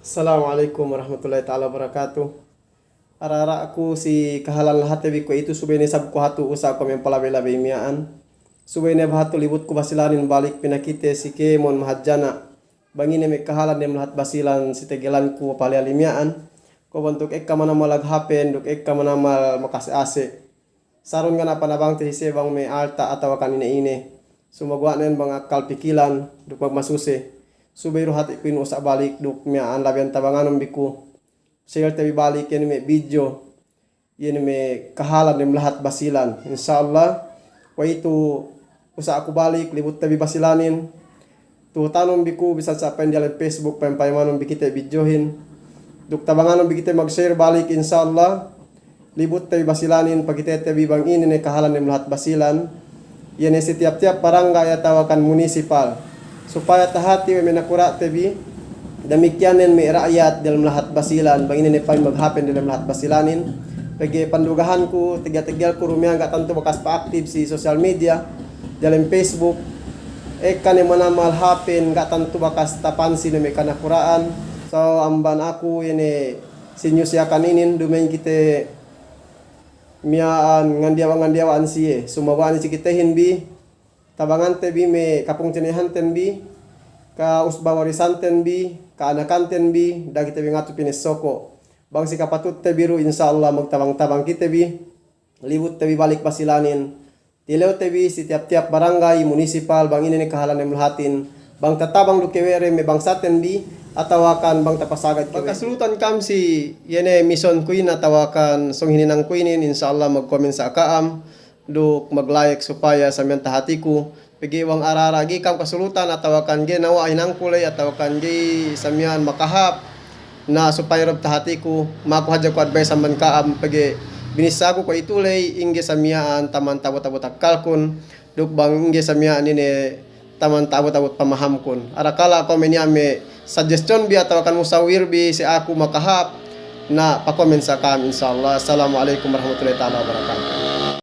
Assalamualaikum warahmatullahi taala wabarakatuh. Arara aku si kahalan lahat ko itu subene sab ko hatu usa ko men palabe-labe imiaan. Subene bahatu libut ko basilanin balik pinakite si kemon mahajana. Bangine me kahalan dem lahat basilan si tegelan ko pale alimiaan. Ko bentuk ekka mana malag hapen duk ekka mana mal makas ase. Sarun ngana panabang te bang me alta atau kanine ine. Sumagwanen bang akal pikilan duk magmasuse. Subairu hati kuin usak balik duk miaan labian tabanganom biku. Sigal tabi balik yan me video. Yan me kahalan dem lahat basilan. Insyaallah wa itu usak aku balik libut tabi basilanin. Tu tanom biku bisa sa pendial Facebook pempaymanom bikite videohin. Duk tabanganom bikite mag-share balik insyaallah. Libut tabi basilanin pagite tabi bang ini ne kahalan dem lahat basilan. Yan setiap-tiap barangay atau akan munisipal. Supaya tahati may nakura tebi demikianen may rakyat dalam lahat basilan bangin ni pay maghapen dalam lahat basilanin pagi pandugahan ko tiga-tigal ko rumiang tanto bakas pa-active si social media dalam Facebook kani manamal hapen tanto bakas tapansin na may kanakuraan so amban ako ini sinyus ya kaninin dumain kite miaan ngandiawan siye sumawaan si kita hinbi tabangan tebi me kapung tinehan tenbi ka usba warisan tenbi ka anakan tenbi dagi tebi ngatu pinesoko bang si kapatut tebiru insyaallah magtabang-tabang kitebi libut tebi balik basilanin tilew tebi si tiap-tiap barangay munisipal bang ini ni kahalan em lahatin bang tatabang lukewere me bang satenbi atawakan bang tapasagad kewe kasulutan kam si yene mission queen atawakan song hininang queenin insyaallah mag-comment sa akaam duk mag-like supaya sa miyang tahatiku pigiwang araragi kam kasulutan atau akan ge nawa inang kulay atau akan ge samyan makahap na supaya rob tahatiku maku haja ko advice samban kaam pagi binisago ko itulay ingge samyaan taman tabot-tabot akkalkun duk bang ingge samyaan ini taman tabot-tabot pamahamkun arakala ko menyame suggestion bi atau akan musawir bi si aku makahap na pa-comment sa kam insyaallah. Assalamualaikum warahmatullahi taala wabarakatuh.